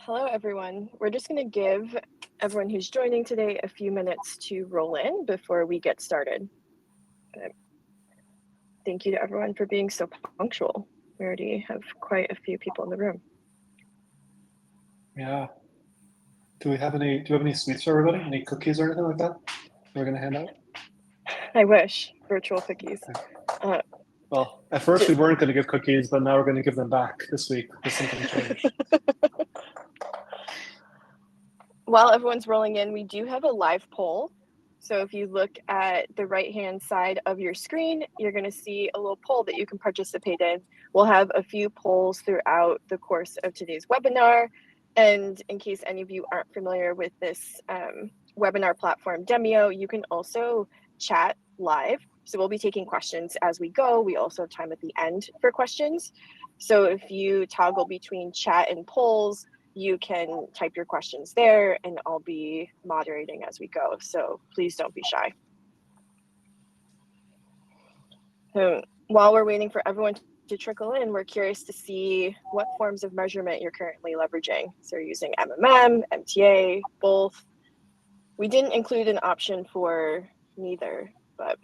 Hello, everyone. We're just going to give everyone who's joining today a few minutes to roll in before we get started. Thank you to everyone for being so punctual. We already have quite a few people in the room. Yeah. Do you have any sweets for everybody? Any cookies or anything like that we're going to hand out? I wish. Virtual cookies. Well, at first we weren't going to give cookies, but now we're going to give them back this week because something changed. While everyone's rolling in, we do have a live poll. So if you look at the right-hand side of your screen, you're going to see a little poll that you can participate in. We'll have a few polls throughout the course of today's webinar. And in case any of you aren't familiar with this webinar platform Demio, you can also chat live. So we'll be taking questions as we go. We also have time at the end for questions. So if you toggle between chat and polls, you can type your questions there and I'll be moderating as we go. So please don't be shy. So while we're waiting for everyone to trickle in, we're curious to see what forms of measurement you're currently leveraging. So you're using MMM, MTA, both. We didn't include an option for neither, but.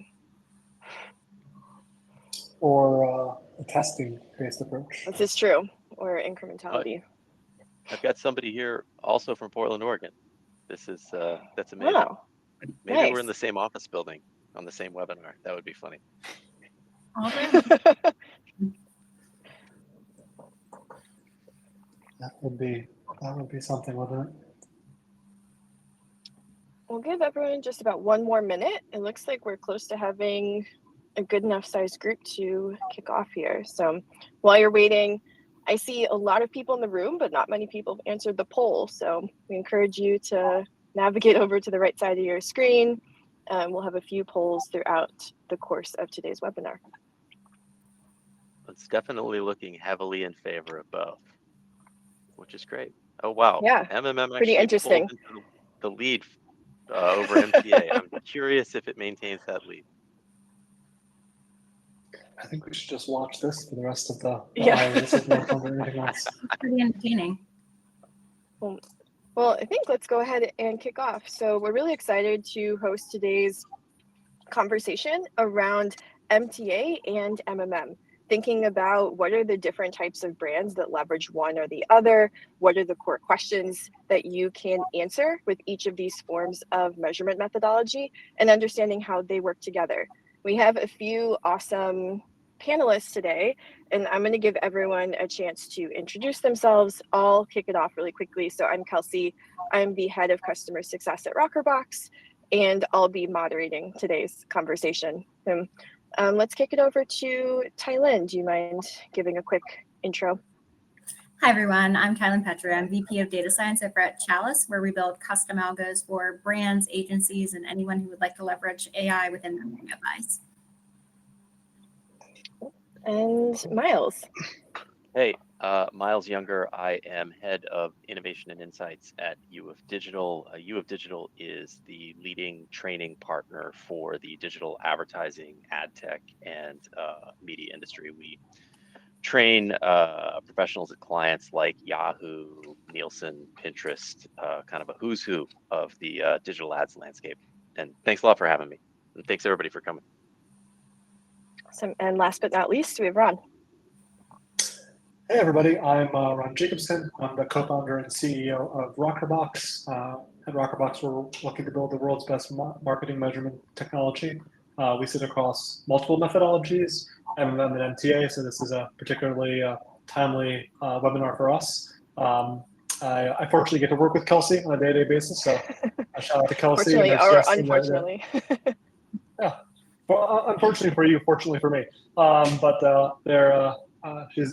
Or a testing-based approach. This is true, or incrementality. I've got somebody here also from Portland, Oregon. This is that's amazing. Wow. Maybe Nice. we're in the same office building on the same webinar. That would be funny. That would be something, wouldn't it? We'll give everyone just about one more minute. It looks like we're close to having a good enough sized group to kick off here. So while you're waiting, I see a lot of people in the room, but not many people have answered the poll. So we encourage you to navigate over to the right side of your screen. We'll have a few polls throughout the course of today's webinar. It's definitely looking heavily in favor of both, which is great. Oh, wow. Yeah, MMM pretty actually interesting. pulled into the lead over MTA. I'm curious if it maintains that lead. I think we should just watch this for the rest of the Yeah. hour. This is not under anything else. Pretty entertaining. Well, I think let's go ahead and kick off. So we're really excited to host today's conversation around MTA and MMM, thinking about what are the different types of brands that leverage one or the other, what are the core questions that you can answer with each of these forms of measurement methodology, and understanding how they work together. We have a few awesome panelists today, and I'm going to give everyone a chance to introduce themselves. I'll kick it off really quickly. So I'm Kelsey. I'm the head of customer success at Rockerbox, and I'll be moderating today's conversation. Let's kick it over to Tylin. Do you mind giving a quick intro? Hi, everyone. I'm Tylin Petru. I'm VP of Data Science over at Chalice, where we build custom algos for brands, agencies, and anyone who would like to leverage AI within their marketing advice. And Miles. Hey, Miles Younger. I am head of innovation and insights at U of Digital. U of Digital is the leading training partner for the digital advertising, ad tech, and media industry. We train professionals at clients like Yahoo, Nielsen, Pinterest, kind of a who's who of the digital ads landscape. And thanks a lot for having me. And thanks everybody for coming. Awesome. And last but not least, we have Ron. Hey everybody, I'm Ron Jacobson. I'm the co-founder and CEO of Rockerbox. At Rockerbox, we're looking to build the world's best marketing measurement technology. We sit across multiple methodologies, MMM and MTA, so this is a particularly timely webinar for us. I fortunately get to work with Kelsey on a day-to-day basis, so a shout out to Kelsey. Fortunately or unfortunately. Yeah, well, unfortunately for you, fortunately for me.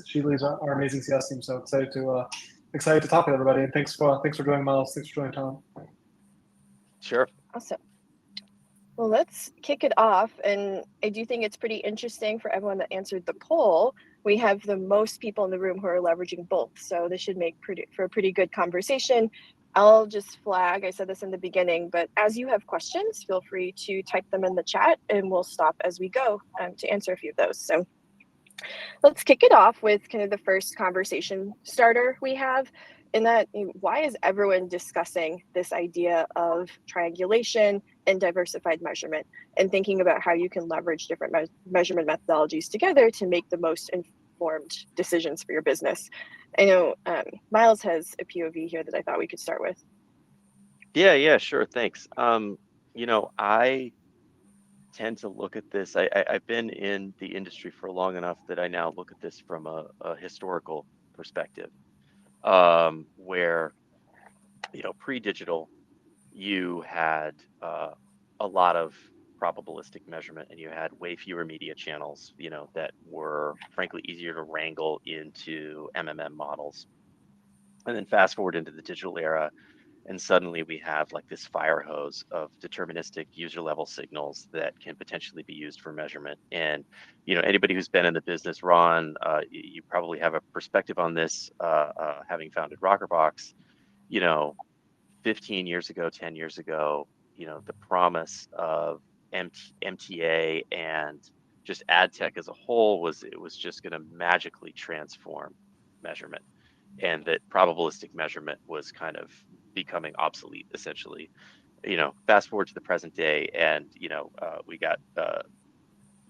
She leads our amazing CS team, so excited to talk with everybody. And thanks for joining, Miles. Thanks for joining, Tom. Sure. Awesome. Well, let's kick it off. And I do think it's pretty interesting for everyone that answered the poll. We have the most people in the room who are leveraging both. So this should make for a pretty good conversation. I'll just flag, I said this in the beginning, but as you have questions, feel free to type them in the chat and we'll stop as we go to answer a few of those. So let's kick it off with kind of the first conversation starter we have. in that, why is everyone discussing this idea of triangulation and diversified measurement and thinking about how you can leverage different measurement methodologies together to make the most informed decisions for your business? I know Miles has a POV here that I thought we could start with. Yeah, sure. Thanks. I tend to look at this. I've been in the industry for long enough that I now look at this from a historical perspective, where, pre-digital, you had a lot of probabilistic measurement and you had way fewer media channels, that were frankly easier to wrangle into MMM models. And then fast forward into the digital era, and suddenly we have like this fire hose of deterministic user level signals that can potentially be used for measurement. And, anybody who's been in the business, Ron, you probably have a perspective on this, having founded Rockerbox. 15 years ago, 10 years ago, the promise of MTA and just ad tech as a whole was it was just going to magically transform measurement, and that probabilistic measurement was kind of becoming obsolete, essentially. Fast forward to the present day, and we got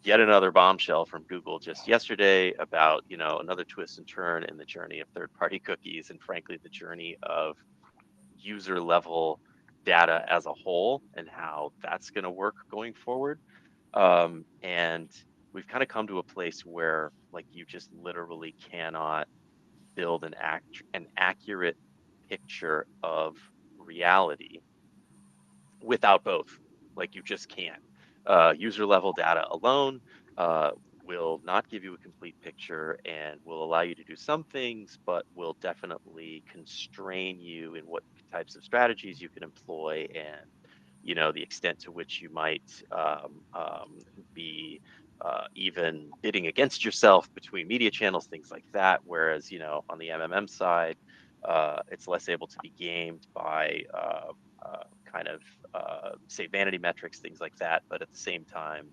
yet another bombshell from Google just yesterday about another twist and turn in the journey of third-party cookies, and frankly the journey of user level data as a whole and how that's going to work going forward. And we've kind of come to a place where like you just literally cannot build an accurate picture of reality without both. Like you just can't. User level data alone will not give you a complete picture and will allow you to do some things, but will definitely constrain you in what types of strategies you can employ, and the extent to which you might be even bidding against yourself between media channels, things like that. Whereas on the MMM side, it's less able to be gamed by kind of say vanity metrics, things like that, but at the same time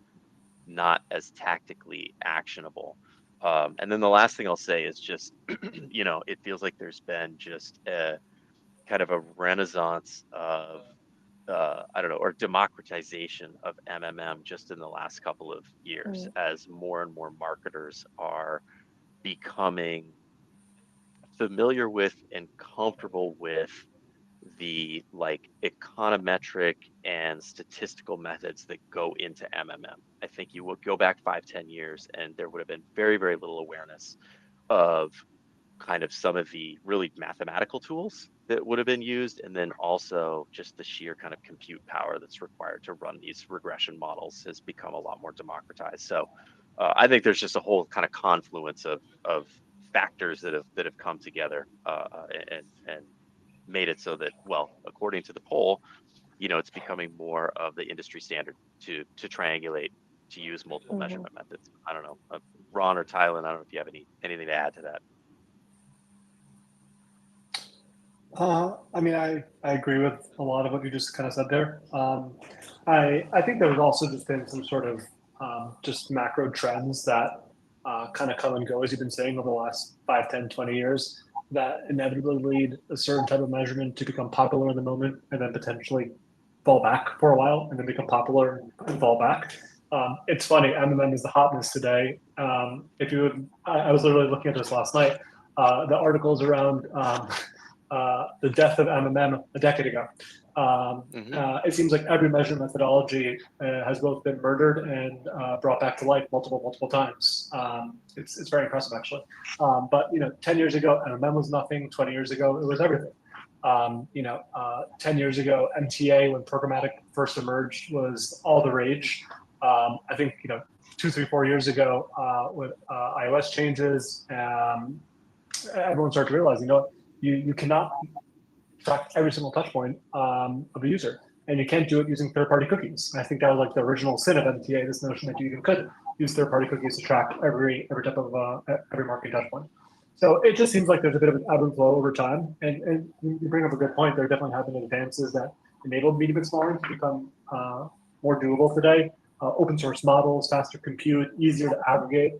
not as tactically actionable. And then the last thing I'll say is just it feels like there's been just a kind of a renaissance of I don't know, or democratization of MMM just in the last couple of years, as more and more marketers are becoming familiar with and comfortable with the like econometric and statistical methods that go into MMM. I think you would go back 5-10 years and there would have been very, very little awareness of kind of some of the really mathematical tools that would have been used, and then also just the sheer kind of compute power that's required to run these regression models has become a lot more democratized. So I think there's just a whole kind of confluence of factors that have come together and made it so that, well, according to the poll, it's becoming more of the industry standard to triangulate, to use multiple measurement methods. I don't know, Ron or Tylen, I don't know if you have anything to add to that. I agree with a lot of what you just kind of said there. I think there was also just been some sort of just macro trends that kind of come and go, as you've been saying, over the last 5, 10, 20 years, that inevitably lead a certain type of measurement to become popular in the moment and then potentially fall back for a while and then become popular and fall back. It's funny, MMM is the hotness today. I was literally looking at this last night, the articles around the death of MMM a decade ago. It seems like every measurement methodology has both been murdered and brought back to life multiple times. It's very impressive, actually. But 10 years ago, MMM was nothing. 20 years ago, it was everything. 10 years ago, MTA, when programmatic first emerged, was all the rage. I think 2, 3, 4 years ago, with iOS changes, everyone started to realize, you cannot track every single touch point of a user, and you can't do it using third-party cookies. And I think that was like the original sin of MTA, this notion that you even could use third-party cookies to track every type of every marketing touch point. So it just seems like there's a bit of an ebb and flow over time. And you bring up a good point. There definitely have been advances that enabled medium and smaller to become more doable today. Open source models, faster compute, easier to aggregate,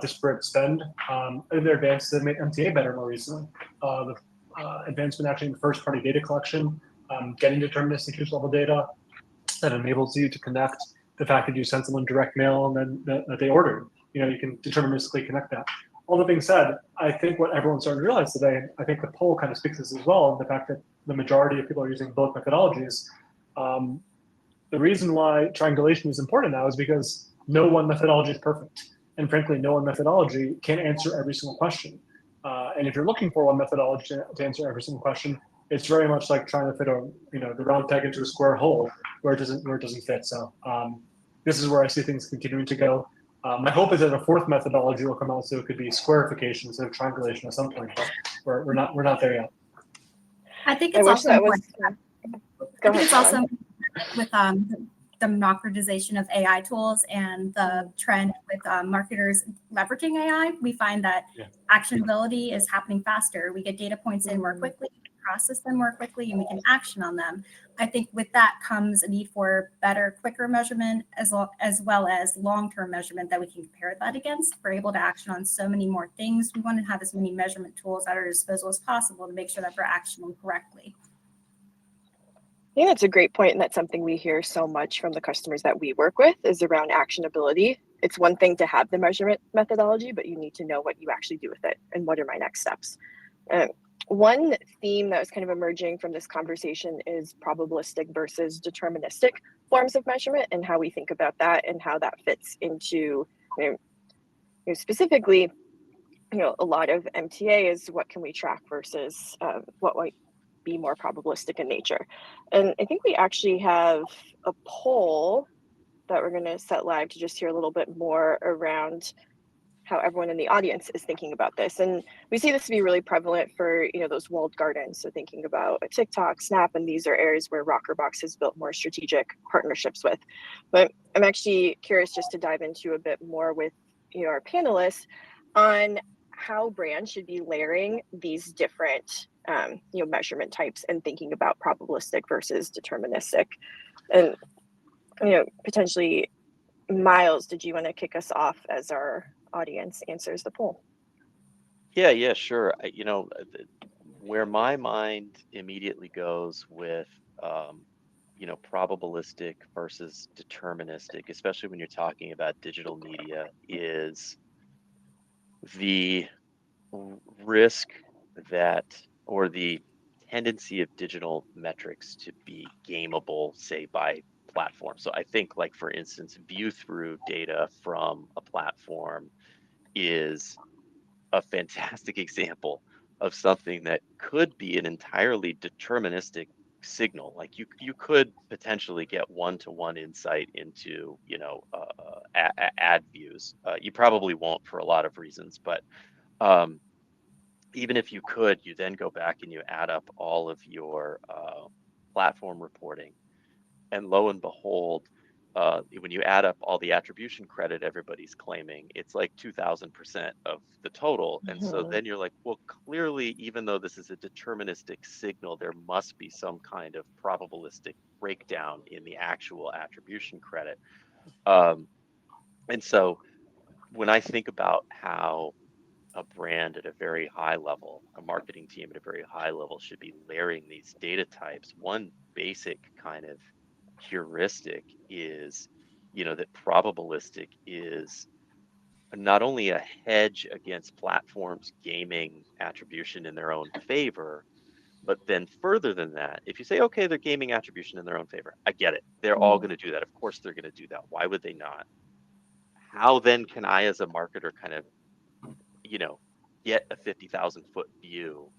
disparate spend. And there are advances that made MTA better more recently. The advancement actually in first-party data collection, getting deterministic use level data that enables you to connect the fact that you sent someone direct mail and then that they ordered. You can deterministically connect that. All that being said, I think what everyone's starting to realize today, and I think the poll kind of speaks to this as well, and the fact that the majority of people are using both methodologies. The reason why triangulation is important now is because no one methodology is perfect. And frankly, no one methodology can answer every single question. And if you're looking for one methodology to answer every single question, it's very much like trying to fit the round peg into a square hole where it doesn't fit. So this is where I see things continuing to go. My hope is that a fourth methodology will come out, so it could be squarification instead of triangulation at some point. But we're not there yet. I think I it's wish also that was. important. Go I think ahead, it's also Caroline. with the democratization of AI tools and the trend with marketers leveraging AI, we find that actionability is happening faster. We get data points in more quickly, process them more quickly, and we can action on them. I think with that comes a need for better, quicker measurement as well as long-term measurement that we can compare that against. We're able to action on so many more things. We want to have as many measurement tools at our disposal as possible to make sure that we're actioning correctly. I think that's a great point, and that's something we hear so much from the customers that we work with is around actionability. It's one thing to have the measurement methodology, but you need to know what you actually do with it and what are my next steps. One theme that was kind of emerging from this conversation is probabilistic versus deterministic forms of measurement and how we think about that and how that fits into specifically, a lot of MTA is what can we track versus what might be more probabilistic in nature. And I think we actually have a poll that we're going to set live to just hear a little bit more around how everyone in the audience is thinking about this. And we see this to be really prevalent for, those walled gardens. So thinking about a TikTok, Snap, and these are areas where Rockerbox has built more strategic partnerships with. But I'm actually curious just to dive into a bit more with our panelists on how brands should be layering these different measurement types and thinking about probabilistic versus deterministic. And potentially, Miles, did you want to kick us off as our audience answers the poll? Yeah, sure. Where my mind immediately goes with probabilistic versus deterministic, especially when you're talking about digital media, is the risk or the tendency of digital metrics to be gameable, say, by platforms. So I think, like, for instance, view through data from a platform is a fantastic example of something that could be an entirely deterministic signal. Like you could potentially get one-to-one insight into ad views. You probably won't for a lot of reasons, but even if you could, you then go back and you add up all of your platform reporting, and lo and behold, when you add up all the attribution credit everybody's claiming, it's like 2,000% of the total. And so then you're like, well, clearly, even though this is a deterministic signal, there must be some kind of probabilistic breakdown in the actual attribution credit. And so when I think about how a brand at a very high level, a marketing team at a very high level should be layering these data types, one basic kind of heuristic is, that probabilistic is not only a hedge against platforms gaming attribution in their own favor, but then further than that, if you say, okay, they're gaming attribution in their own favor, I get it. They're all going to do that. Of course, they're going to do that. Why would they not? How then can I, as a marketer, kind of, get a 50,000 foot view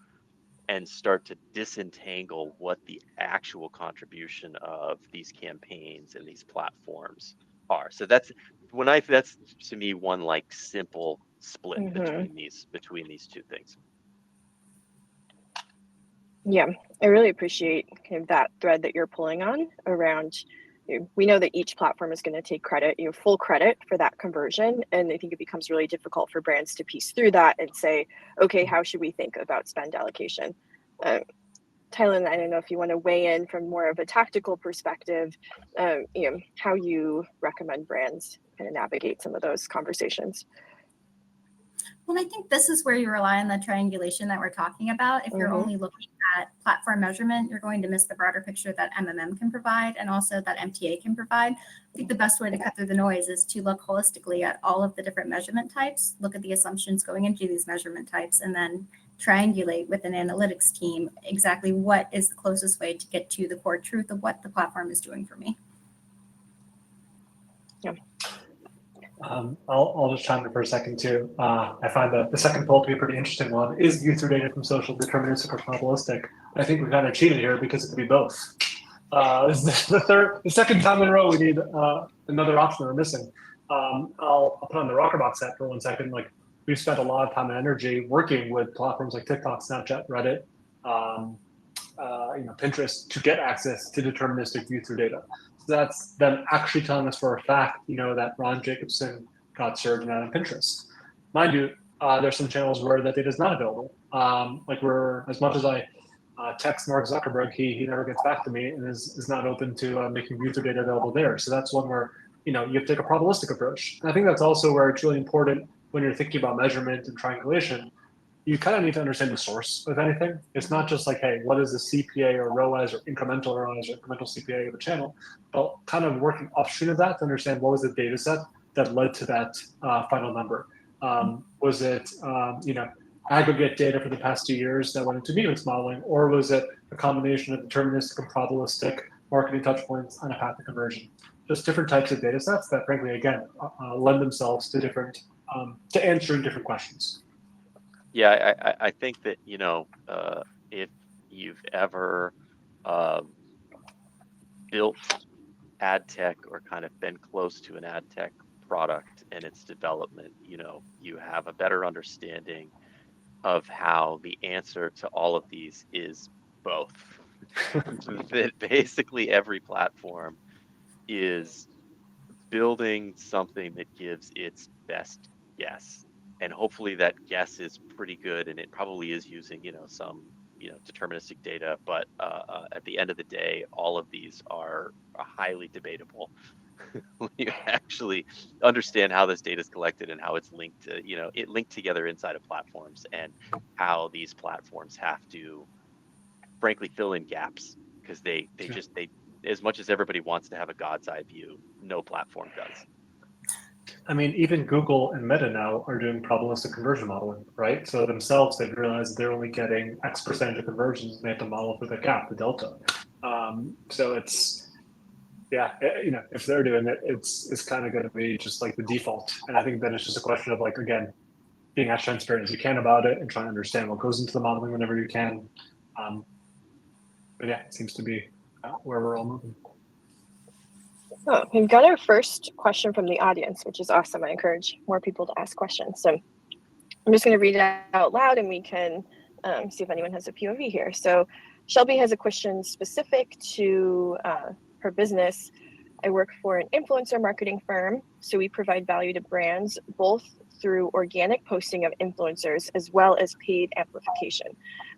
and start to disentangle what the actual contribution of these campaigns and these platforms are? So that's to me one like simple split between these two things. Yeah, I really appreciate kind of that thread that you're pulling on around. We know that each platform is going to take credit, full credit for that conversion. And I think it becomes really difficult for brands to piece through that and say, okay, how should we think about spend allocation? Tylen, I don't know if you want to weigh in from more of a tactical perspective, how you recommend brands kind of navigate some of those conversations. Well, I think this is where you rely on the triangulation that we're talking about. If you're only looking at platform measurement, you're going to miss the broader picture that MMM can provide and also that MTA can provide. I think the best way to cut through the noise is to look holistically at all of the different measurement types, look at the assumptions going into these measurement types, and then triangulate with an analytics team exactly what is the closest way to get to the core truth of what the platform is doing for me. Yeah. I'll just chime in for a second too. I find the second poll to be a pretty interesting one. Is user data from social deterministic or probabilistic? I think we kind of cheated here because it could be both. This is the second time in a row we need another option we're missing. I'll put on the Rockerbox hat for 1 second. Like, we've spent a lot of time and energy working with platforms like TikTok, Snapchat, Reddit, Pinterest to get access to deterministic view-through data. So that's them actually telling us for a fact, that Ron Jacobson got served out on Pinterest. Mind you, there's some channels where that data is not available. As much as I text Mark Zuckerberg, he never gets back to me and is not open to making view-through data available there. So that's one where you have to take a probabilistic approach. And I think that's also where it's really important when you're thinking about measurement and triangulation. You kind of need to understand the source of anything. It's not just like, hey, what is the CPA or ROAS or incremental ROAS or incremental CPA of a channel, but kind of working upstream of that to understand what was the data set that led to that final number. Was it, aggregate data for the past 2 years that went into measurements modeling, or was it a combination of deterministic and probabilistic marketing touch points on a path to conversion? Just different types of data sets that, frankly, again, lend themselves to different, to answering different questions. Yeah, I think that, if you've ever built ad tech or kind of been close to an ad tech product and its development, you have a better understanding of how the answer to all of these is both. That basically every platform is building something that gives its best guess. And hopefully that guess is pretty good, and it probably is using, some, deterministic data. But at the end of the day, all of these are highly debatable. When you actually understand how this data is collected and how it's linked to, it linked together inside of platforms, and how these platforms have to, frankly, fill in gaps, because they as much as everybody wants to have a God's eye view, no platform does. I mean, even Google and Meta now are doing probabilistic conversion modeling, right? So themselves, they've realized they're only getting X percentage of conversions, and they have to model for the gap, the delta. So it's, if they're doing it, it's kind of going to be just like the default. And I think then it's just a question of, like, again, being as transparent as you can about it and trying to understand what goes into the modeling whenever you can. But yeah, it seems to be where we're all moving. Oh, we've got our first question from the audience, which is awesome. I encourage more people to ask questions. So I'm just going to read it out loud, and we can see if anyone has a POV here. So Shelby has a question specific to her business. I work for an influencer marketing firm, so we provide value to brands both through organic posting of influencers as well as paid amplification.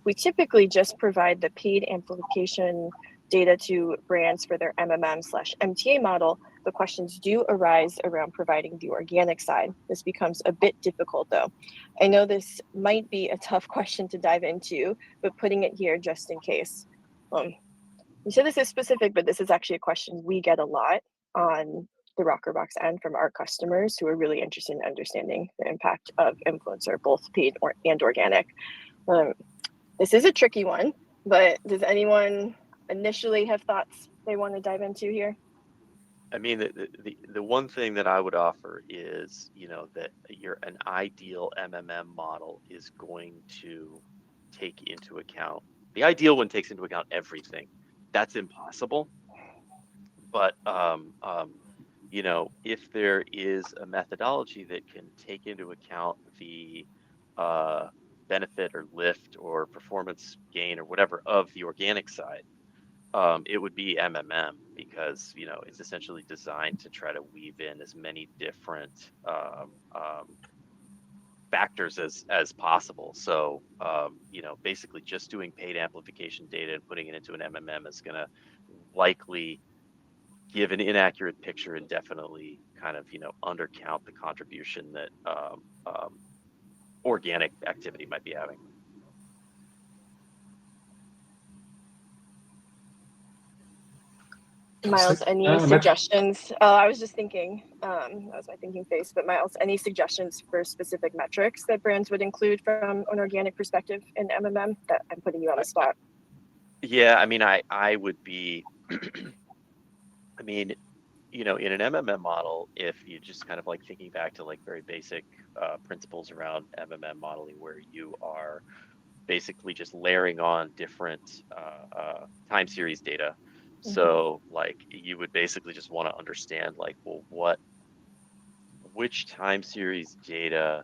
We typically just provide the paid amplification data to brands for their MMM/MTA model, but questions do arise around providing the organic side. This becomes a bit difficult, though. I know this might be a tough question to dive into, but putting it here just in case. You said this is specific, but this is actually a question we get a lot on the Rockerbox end from our customers who are really interested in understanding the impact of influencer, both paid and organic. This is a tricky one, but does anyone initially have thoughts they want to dive into here? I mean, the one thing that I would offer is, that an ideal MMM model is going to take into account, the ideal one takes into account everything. That's impossible. But, if there is a methodology that can take into account the benefit or lift or performance gain or whatever of the organic side, it would be MMM, because it's essentially designed to try to weave in as many different factors as possible. So basically just doing paid amplification data and putting it into an MMM is going to likely give an inaccurate picture and definitely kind of undercount the contribution that organic activity might be having. Miles, any suggestions? I was just thinking, that was my thinking face, but Miles, any suggestions for specific metrics that brands would include from an organic perspective in MMM? That I'm putting you on the spot. Yeah, I mean, I would be, I mean, in an MMM model, if you just kind of like thinking back to like very basic principles around MMM modeling, where you are basically just layering on different time series data. So like you would basically just want to understand like, well, which time series data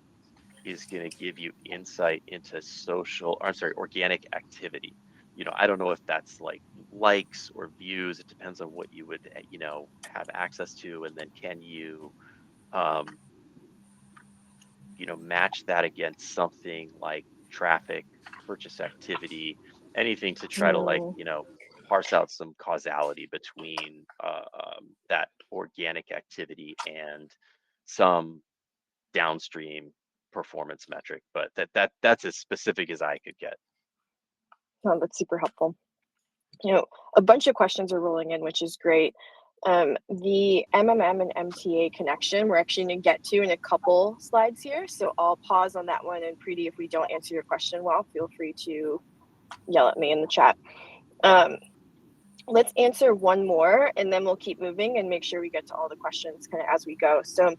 is going to give you insight into organic activity. I don't know if that's like likes or views. It depends on what you would, have access to. And then can you, um, match that against something like traffic, purchase activity, anything to try to like, parse out some causality between that organic activity and some downstream performance metric. But that's as specific as I could get. Oh, that's super helpful. A bunch of questions are rolling in, which is great. The MMM and MTA connection, we're actually going to get to in a couple slides here. So I'll pause on that one. And Preeti, if we don't answer your question well, feel free to yell at me in the chat. Let's answer one more, and then we'll keep moving and make sure we get to all the questions kind of as we go. So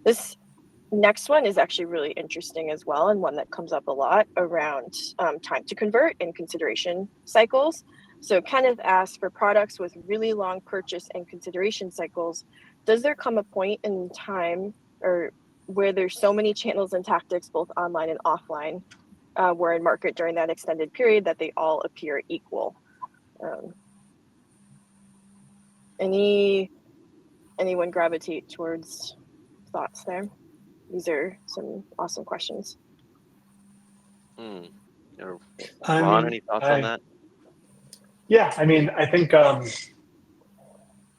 this next one is actually really interesting as well, and one that comes up a lot around time to convert and consideration cycles. So kind of asks, for products with really long purchase and consideration cycles, does there come a point in time or where there's so many channels and tactics, both online and offline, were in market during that extended period that they all appear equal? Anyone gravitate towards thoughts there? These are some awesome questions. Ron, any thoughts on that? Yeah, I mean, I think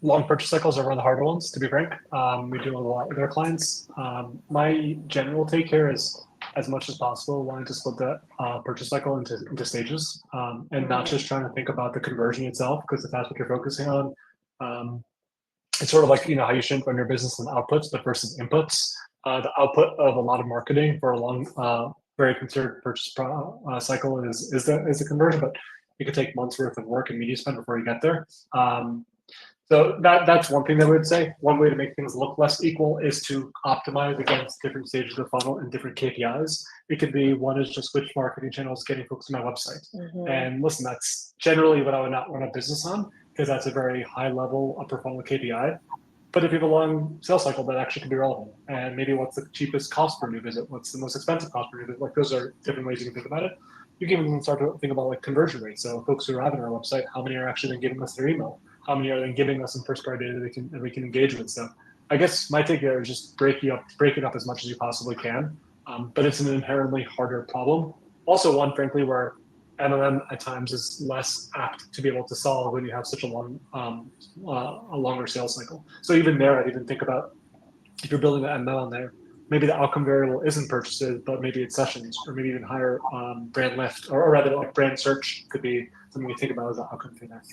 long purchase cycles are one of the harder ones, to be frank. We deal with a lot with our clients. My general take here is, as much as possible, wanting to split that purchase cycle into stages, and not just trying to think about the conversion itself, because if that's what you're focusing on, it's sort of like, how you should run your business on outputs, but versus inputs. The output of a lot of marketing for a long, very considered purchase cycle is the conversion, but it could take months worth of work and media spend before you get there. So that's one thing that we would say. One way to make things look less equal is to optimize against different stages of the funnel and different KPIs. It could be, one is just which marketing channels getting folks to my website. And listen, that's generally what I would not run a business on, because that's a very high level upper funnel KPI. But if you have a long sales cycle, that actually can be relevant. And maybe what's the cheapest cost per new visit? What's the most expensive cost per new visit? Like, those are different ways you can think about it. You can even start to think about like conversion rates. So folks who are having our website, how many are actually then giving us their email? How many are then giving us some first party data that we can engage with? So I guess my take here is just break it up as much as you possibly can. But it's an inherently harder problem. Also one, frankly, where MMM at times is less apt to be able to solve when you have such a longer sales cycle. So even there, I'd even think about, if you're building an ML on there, maybe the outcome variable isn't purchases, but maybe it's sessions, or maybe even higher brand lift, or rather like brand search could be something we think about as an outcome thing there.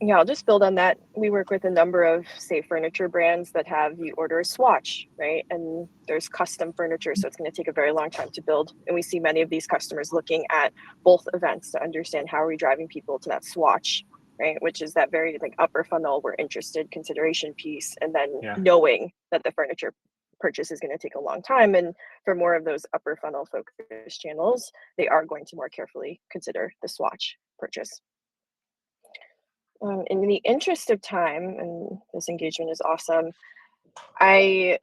Yeah, I'll just build on that. We work with a number of, say, furniture brands that have you order a swatch, right? And there's custom furniture, so it's going to take a very long time to build. And we see many of these customers looking at both events to understand how are we driving people to that swatch, right? Which is that very like upper funnel, we're interested consideration piece, and then knowing that the furniture purchase is going to take a long time. And for more of those upper funnel focused channels, they are going to more carefully consider the swatch purchase. In the interest of time, and this engagement is awesome, I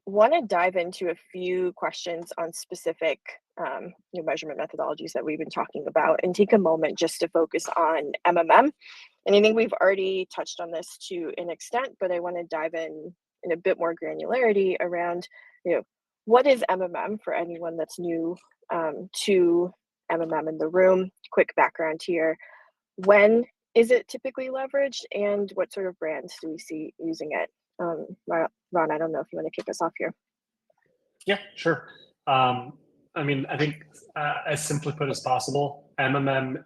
want to dive into a few questions on specific measurement methodologies that we've been talking about, and take a moment just to focus on MMM. And I think we've already touched on this to an extent, but I want to dive in a bit more granularity around, what is MMM for anyone that's new to MMM in the room. Quick background here. When is it typically leveraged, and what sort of brands do we see using it? Ron, I don't know if you want to kick us off here. Yeah, sure. I mean, I think as simply put as possible, MMM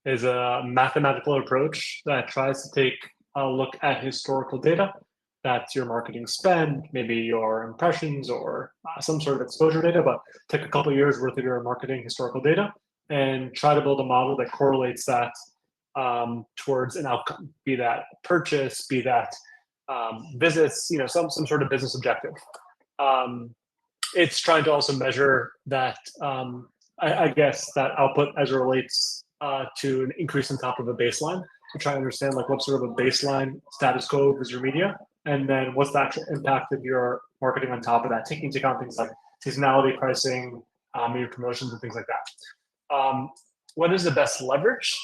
is a mathematical approach that tries to take a look at historical data. That's your marketing spend, maybe your impressions or some sort of exposure data, but take a couple of years worth of your marketing historical data and try to build a model that correlates that towards an outcome, be that purchase, be that visits, some sort of business objective. It's trying to also measure that, I guess, that output as it relates to an increase on top of a baseline, to try to understand like what sort of a baseline status quo is your media, and then what's the actual impact of your marketing on top of that, taking into account things like seasonality, pricing, maybe promotions and things like that. What is the best leverage?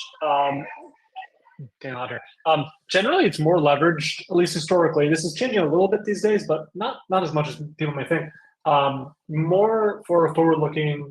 Generally, it's more leveraged, at least historically. This is changing a little bit these days, but not as much as people may think. More for a forward-looking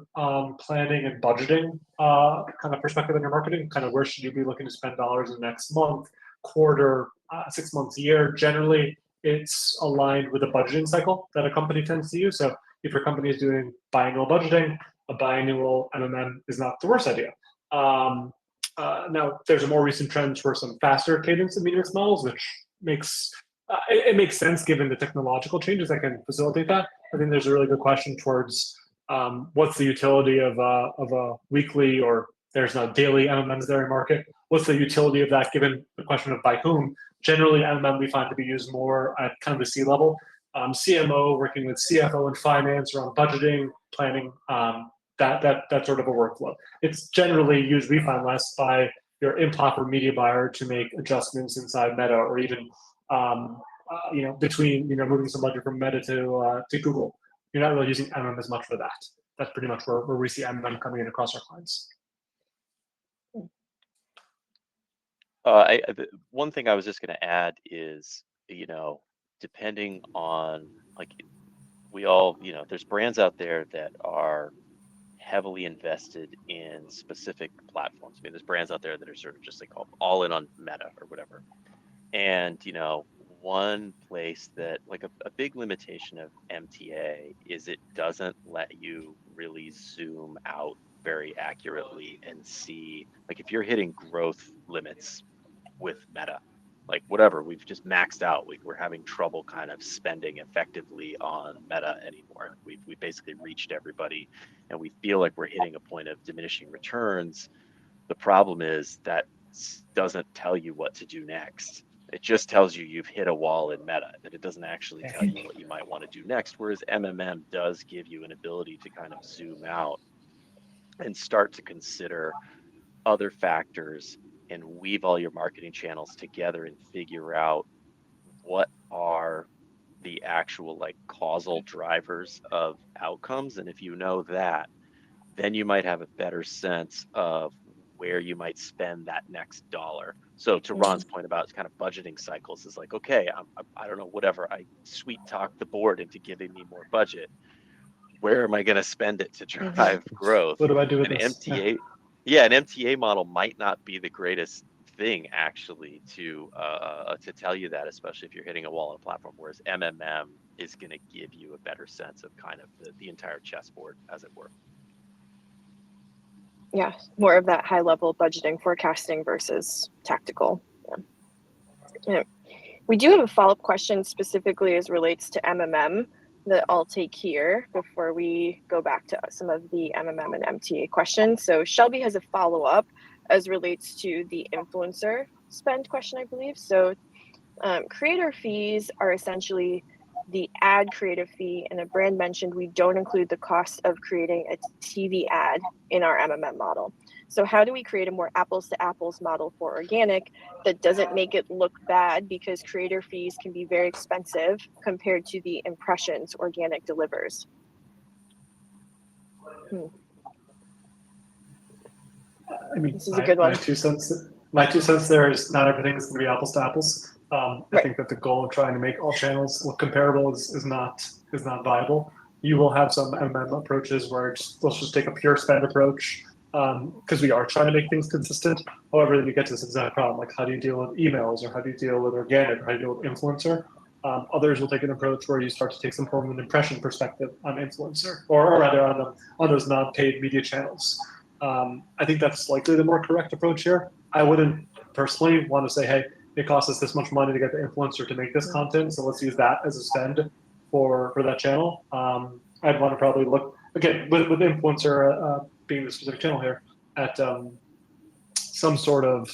planning and budgeting kind of perspective in your marketing. Kind of where should you be looking to spend dollars in the next month, quarter, 6 months, a year. Generally, it's aligned with a budgeting cycle that a company tends to use. So if your company is doing biannual budgeting, a biannual MMM is not the worst idea. Now, there's a more recent trend for some faster cadence of media mix models, which makes it makes sense given the technological changes that can facilitate that. I think there's a really good question towards what's the utility of a weekly, or there's no daily MMMs there in market. What's the utility of that given the question of by whom? Generally, MMM we find to be used more at kind of the C level. CMO working with CFO and finance around budgeting, planning, that sort of a workflow. It's generally used, we find, less by your improper media buyer to make adjustments inside Meta, or even between moving some budget from Meta to Google. You're not really using MMM as much for that. That's pretty much where we see MMM coming in across our clients. One thing I was just going to add is, depending on, like, we all, there's brands out there that are heavily invested in specific platforms. I mean, there's brands out there that are sort of just like all in on Meta or whatever. And, one place that, like, a big limitation of MTA is it doesn't let you really zoom out very accurately and see, like, if you're hitting growth limits with Meta, like whatever, we've just maxed out, we're having trouble kind of spending effectively on Meta anymore. We basically reached everybody and we feel like we're hitting a point of diminishing returns. The problem is that doesn't tell you what to do next. It just tells you you've hit a wall in Meta, that it doesn't actually tell you what you might want to do next. Whereas MMM does give you an ability to kind of zoom out and start to consider other factors and weave all your marketing channels together and figure out what are the actual, like, causal drivers of outcomes. And if you know that, then you might have a better sense of where you might spend that next dollar. So to Ron's point about kind of budgeting cycles, is like, okay, I don't know, whatever, I sweet talk the board into giving me more budget. Where am I going to spend it to drive growth? What do I do with an this? MTA? Yeah, an MTA model might not be the greatest thing actually to tell you that, especially if you're hitting a wall on a platform. Whereas MMM is going to give you a better sense of kind of the entire chessboard, as it were. Yeah, more of that high level budgeting forecasting versus tactical. Yeah. We do have a follow-up question specifically as relates to MMM that I'll take here before we go back to some of the MMM and MTA questions. So Shelby has a follow-up as relates to the influencer spend question, I believe. So creator fees are essentially the ad creative fee, and a brand mentioned we don't include the cost of creating a TV ad in our MMM model. So how do we create a more apples to apples model for organic that doesn't make it look bad, because creator fees can be very expensive compared to the impressions organic delivers? I mean, this is a good one. My two cents there is not everything is going to be apples to apples. I Right. think that the goal of trying to make all channels look comparable is not viable. You will have some MMM approaches where let's just take a pure spend approach, because we are trying to make things consistent. However, then you get to this exact problem, like how do you deal with emails, or how do you deal with organic, or how do you deal with influencer? Others will take an approach where you start to take some form of an impression perspective on influencer, or rather on those non-paid media channels. I think that's likely the more correct approach here. I wouldn't personally want to say, hey, it costs us this much money to get the influencer to make this content, so let's use that as a spend for that channel. I'd want to probably look, again, with influencer being the specific channel here, at some sort of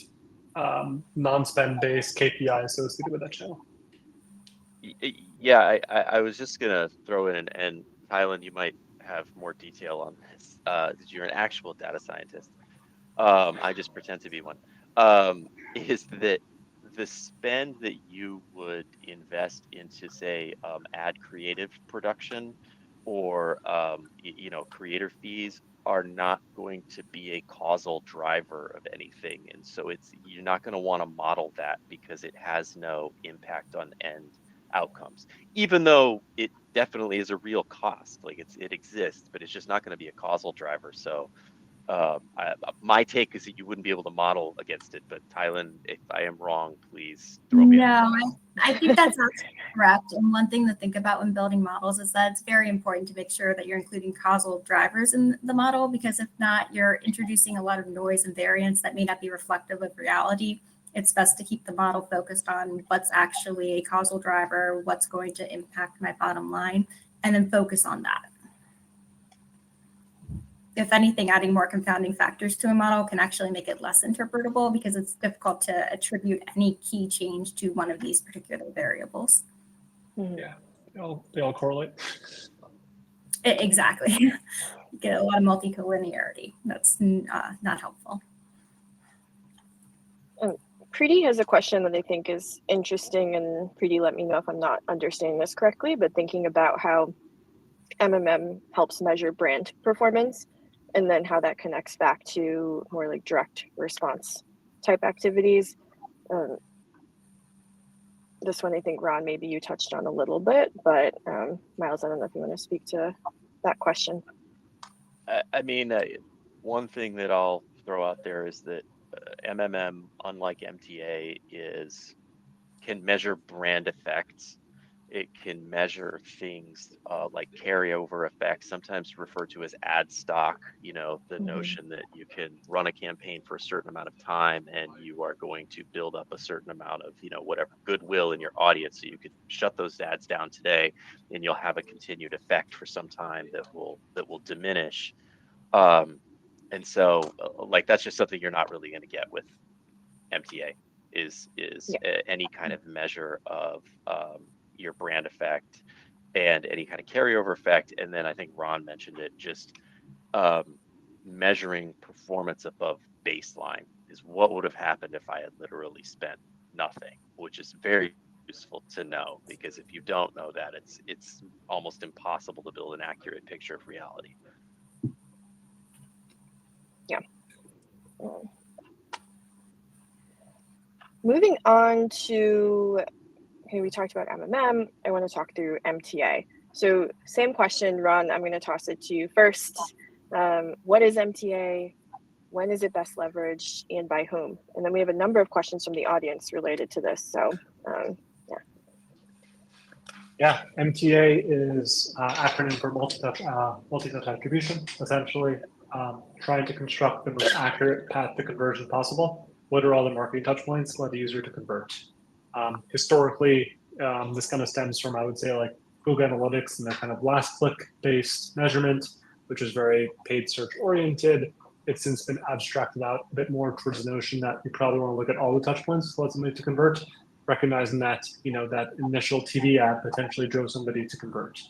non-spend based KPI associated with that channel. Yeah, I was just gonna throw in, and Tylen, you might have more detail on this. You're an actual data scientist. I just pretend to be one. Is that the spend that you would invest into, say, ad creative production or creator fees are not going to be a causal driver of anything, and so you're not going to want to model that because it has no impact on end outcomes, even though it definitely is a real cost. Like it exists, but it's just not going to be a causal driver. So my take is that you wouldn't be able to model against it, but Tylen, if I am wrong, please throw me No, under the bus. I think that's absolutely correct. And one thing to think about when building models is that it's very important to make sure that you're including causal drivers in the model, because if not, you're introducing a lot of noise and variance that may not be reflective of reality. It's best to keep the model focused on what's actually a causal driver, what's going to impact my bottom line, and then focus on that. If anything, adding more confounding factors to a model can actually make it less interpretable because it's difficult to attribute any key change to one of these particular variables. Yeah, they all correlate. Exactly. You get a lot of multicollinearity. That's not helpful. Preeti has a question that I think is interesting, and Preeti, let me know if I'm not understanding this correctly, but thinking about how MMM helps measure brand performance, and then how that connects back to more like direct response type activities. This one, I think, Ron, maybe you touched on a little bit, but Miles, I don't know if you want to speak to that question. I mean, one thing that I'll throw out there is that MMM, unlike MTA, can measure brand effects. It can measure things like carryover effects, sometimes referred to as ad stock. The notion that you can run a campaign for a certain amount of time and you are going to build up a certain amount of, whatever goodwill in your audience. So you could shut those ads down today and you'll have a continued effect for some time that will diminish. And so that's just something you're not really going to get with MTA is any kind of measure of your brand effect and any kind of carryover effect. And then I think Ron mentioned it, just measuring performance above baseline is what would have happened if I had literally spent nothing, which is very useful to know, because if you don't know that, it's almost impossible to build an accurate picture of reality. Yeah. Moving on to, okay, we talked about MMM. I want to talk through MTA. So same question, Ron, I'm going to toss it to you first. What is MTA? When is it best leveraged and by whom? And then we have a number of questions from the audience related to this. So Yeah, MTA is acronym for multi-touch attribution, essentially trying to construct the most accurate path to conversion possible. What are all the marketing touch points for the user to convert? Historically, this kind of stems from, I would say, like Google Analytics and their kind of last click based measurement, which is very paid search oriented. It's since been abstracted out a bit more towards the notion that you probably want to look at all the touch points ultimately to convert, recognizing that that initial TV ad potentially drove somebody to convert.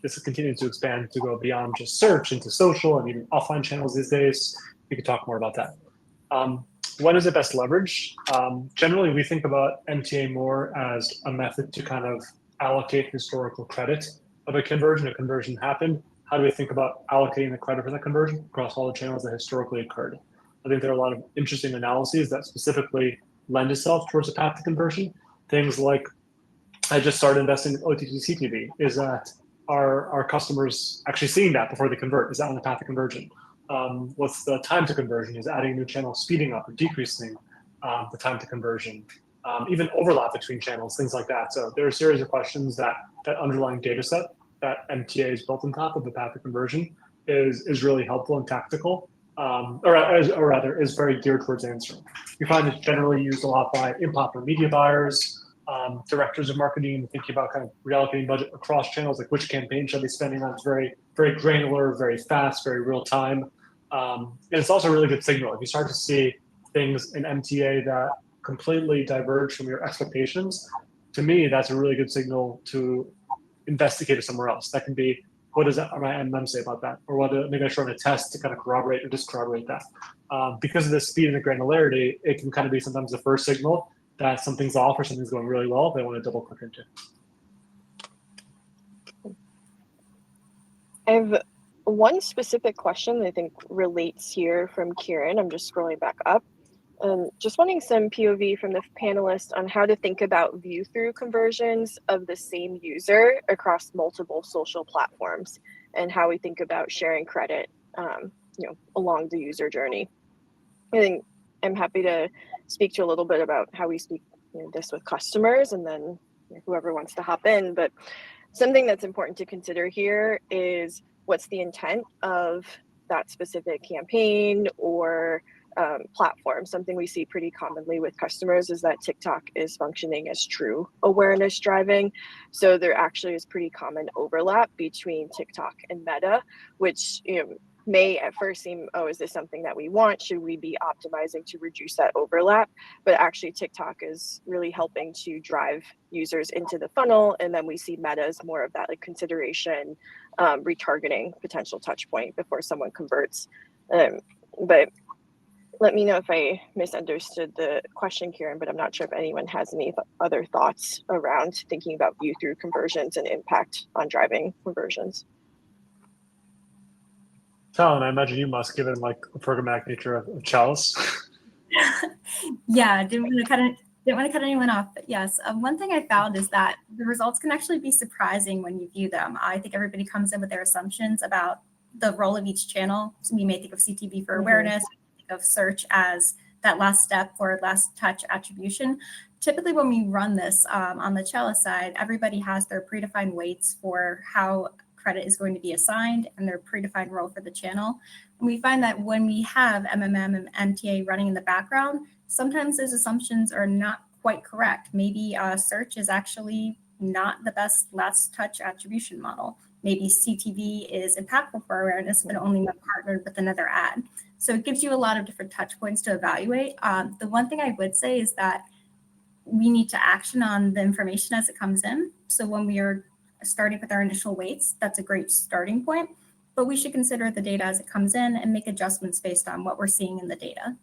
This is continuing to expand to go beyond just search into social and even offline channels these days. We could talk more about that. When is it best leveraged? Generally, we think about MTA more as a method to kind of allocate historical credit of a conversion. A conversion happened. How do we think about allocating the credit for that conversion across all the channels that historically occurred? I think there are a lot of interesting analyses that specifically lend itself towards a path to conversion. Things like, I just started investing in OTT CTV. Is that our customers actually seeing that before they convert? Is that on the path to conversion? What's the time to conversion? Is adding a new channel speeding up or decreasing the time to conversion? even overlap between channels, things like that. So there are a series of questions that underlying data set that MTA is built on top of the path of conversion is really helpful and tactical, or rather is very geared towards answering. You find it's generally used a lot by improper media buyers, directors of marketing, thinking about kind of reallocating budget across channels, like which campaign should I be spending on. It's very, very granular, very fast, very real time. And it's also a really good signal. If you start to see things in MTA that completely diverge from your expectations, to me, that's a really good signal to investigate it somewhere else. That can be, what does my MMM say about that? Or maybe I should run a test to kind of corroborate or discorroborate that. Because of the speed and the granularity, it can kind of be sometimes the first signal that something's off or something's going really well, they want to double click into. I have one specific question that I think relates here from Kieran. I'm just scrolling back up. Just wanting some POV from the panelists on how to think about view-through conversions of the same user across multiple social platforms, and how we think about sharing credit, along the user journey. I think I'm happy to speak to a little bit about how we speak this with customers, and then whoever wants to hop in. But something that's important to consider here is what's the intent of that specific campaign or platform. Something we see pretty commonly with customers is that TikTok is functioning as true awareness driving. So there actually is pretty common overlap between TikTok and Meta, which may at first seem, oh, is this something that we want? Should we be optimizing to reduce that overlap? But actually TikTok is really helping to drive users into the funnel. And then we see Meta as more of that like consideration, retargeting potential touch point before someone converts. But let me know if I misunderstood the question, Kieran, but I'm not sure if anyone has any other thoughts around thinking about view-through conversions and impact on driving conversions. Talon, I imagine you must, given like the programmatic nature of Chalice. Yeah, didn't want to cut anyone off, but yes, one thing I found is that the results can actually be surprising when you view them. I think everybody comes in with their assumptions about the role of each channel. So you may think of CTV for awareness, think of search as that last step for last touch attribution. Typically, when we run this on the Chalice side, everybody has their predefined weights for how credit is going to be assigned and their predefined role for the channel. And we find that when we have MMM and MTA running in the background, sometimes those assumptions are not quite correct. Maybe search is actually not the best last touch attribution model. Maybe CTV is impactful for awareness, but only when partnered with another ad. So it gives you a lot of different touch points to evaluate. The one thing I would say is that we need to action on the information as it comes in. So when we are starting with our initial weights, that's a great starting point, but we should consider the data as it comes in and make adjustments based on what we're seeing in the data.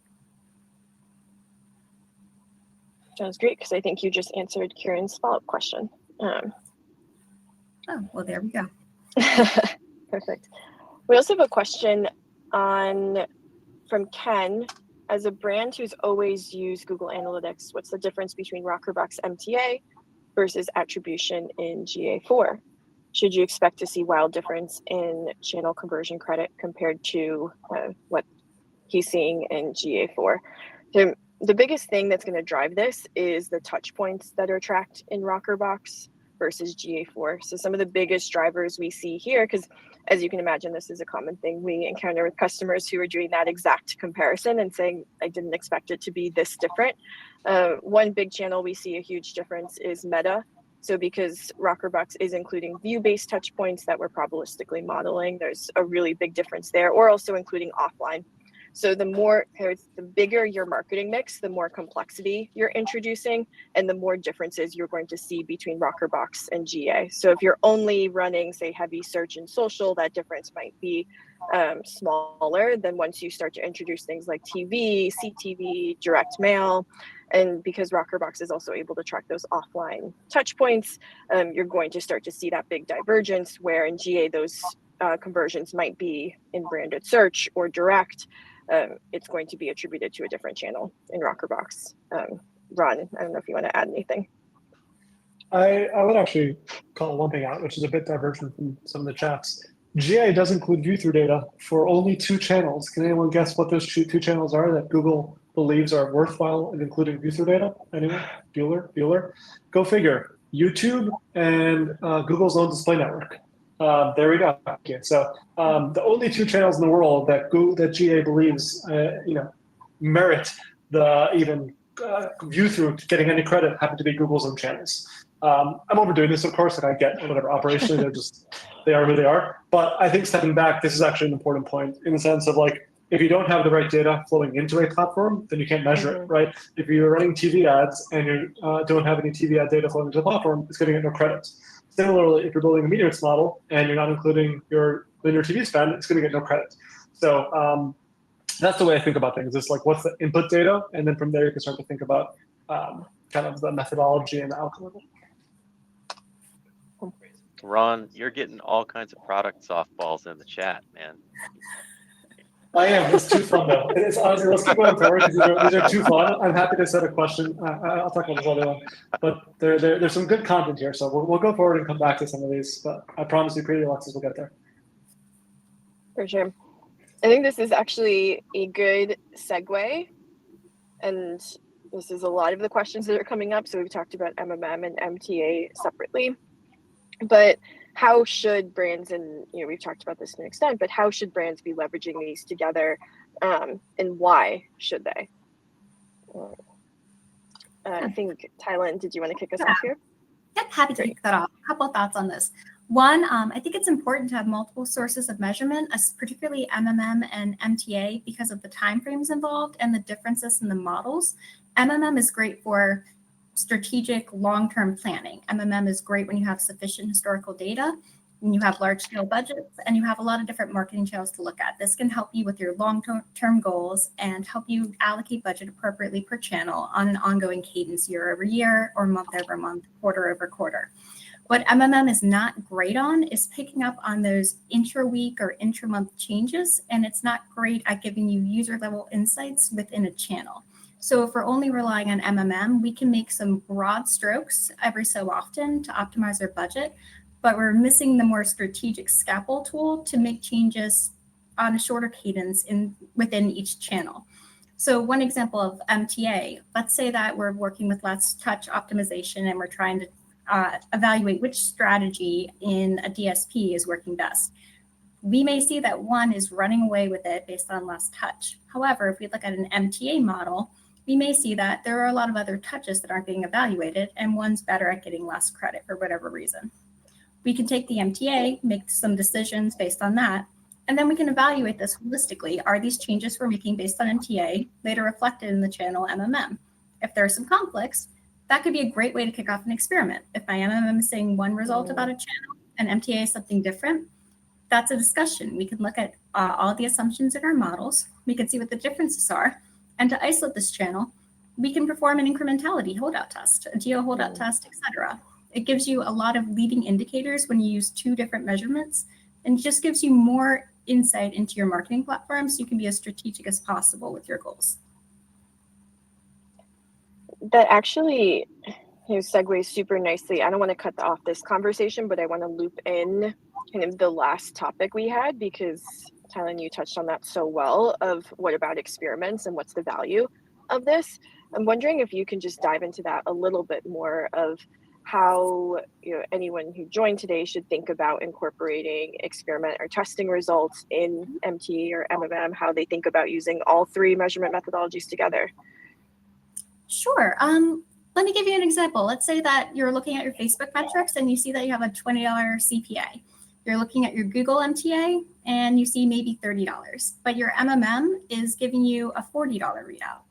Sounds great, because I think you just answered Kieran's follow-up question. Oh, well, there we go. Perfect. We also have a question from Ken. As a brand who's always used Google Analytics, what's the difference between Rockerbox MTA versus attribution in GA4? Should you expect to see wild difference in channel conversion credit compared to what he's seeing in GA4? So the biggest thing that's going to drive this is the touch points that are tracked in Rockerbox versus GA4. So some of the biggest drivers we see here, because as you can imagine, this is a common thing we encounter with customers who are doing that exact comparison and saying, I didn't expect it to be this different. One big channel we see a huge difference is Meta. So because Rockerbox is including view-based touch points that we're probabilistically modeling, there's a really big difference there, or also including offline. So the bigger your marketing mix, the more complexity you're introducing and the more differences you're going to see between Rockerbox and GA. So if you're only running, say, heavy search and social, that difference might be smaller than once you start to introduce things like TV, CTV, direct mail. And because Rockerbox is also able to track those offline touch points, you're going to start to see that big divergence where in GA, those conversions might be in branded search or direct. It's going to be attributed to a different channel in Rockerbox. Ron, I don't know if you want to add anything. I would actually call one thing out, which is a bit divergent from some of the chats. GA does include view-through data for only 2 channels. Can anyone guess what those two channels are that Google believes are worthwhile in including view-through data? Anyone? Bueller? Go figure. YouTube and Google's own display network. There we go. Okay, so the only two channels in the world that GA believes merit the even view-through getting any credit happen to be Google's own channels. I'm overdoing this, of course, and I get whatever operationally they are who they are. But I think stepping back, this is actually an important point in the sense of like, if you don't have the right data flowing into a platform, then you can't measure it, right? If you're running TV ads and you don't have any TV ad data flowing into the platform, it's going to get no credit. Similarly, if you're building a media mix model and you're not including your linear TV spend, it's going to get no credit. So that's the way I think about things. It's like, what's the input data? And then from there, you can start to think about kind of the methodology and the outcome of it. Ron, you're getting all kinds of product softballs in the chat, man. I am. It's too fun, though. It's honestly, let's keep going forward because these are too fun. I'm happy to set a question. I'll talk about this other one. But there's some good content here, so we'll go forward and come back to some of these. But I promise you, Pretty Alexis will get there. For sure. I think this is actually a good segue. And this is a lot of the questions that are coming up. So we've talked about MMM and MTA separately. But how should brands, and we've talked about this to an extent, but how should brands be leveraging these together, and why should they? I think, Thailand, did you want to kick us off here? Yep, happy to kick that off. A couple of thoughts on this. One, I think it's important to have multiple sources of measurement, particularly MMM and MTA, because of the timeframes involved and the differences in the models. MMM is great for strategic long-term planning. MMM is great when you have sufficient historical data, and you have large-scale budgets, and you have a lot of different marketing channels to look at. This can help you with your long-term goals and help you allocate budget appropriately per channel on an ongoing cadence year over year or month over month, quarter over quarter. What MMM is not great on is picking up on those intra-week or intra-month changes, and it's not great at giving you user-level insights within a channel. So if we're only relying on MMM, we can make some broad strokes every so often to optimize our budget, but we're missing the more strategic scalpel tool to make changes on a shorter cadence within each channel. So one example of MTA, let's say that we're working with Multi-Touch optimization and we're trying to evaluate which strategy in a DSP is working best. We may see that one is running away with it based on less touch. However, if we look at an MTA model, we may see that there are a lot of other touches that aren't being evaluated, and one's better at getting less credit for whatever reason. We can take the MTA, make some decisions based on that, and then we can evaluate this holistically. Are these changes we're making based on MTA later reflected in the channel MMM? If there are some conflicts, that could be a great way to kick off an experiment. If my MMM is saying one result about a channel and MTA is something different, that's a discussion. We can look at all the assumptions in our models. We can see what the differences are. And to isolate this channel, we can perform an incrementality holdout test, a geo holdout test, etc. It gives you a lot of leading indicators when you use two different measurements, and just gives you more insight into your marketing platform so you can be as strategic as possible with your goals. That actually segues super nicely. I don't want to cut off this conversation, but I want to loop in kind of the last topic we had, because Thailand, you touched on that so well, of what about experiments and what's the value of this. I'm wondering if you can just dive into that a little bit more, of how anyone who joined today should think about incorporating experiment or testing results in MT or MMM, how they think about using all three measurement methodologies together. Sure. Let me give you an example. Let's say that you're looking at your Facebook metrics and you see that you have a $20 CPA. You're looking at your Google MTA and you see maybe $30, but your MMM is giving you a $40 readout.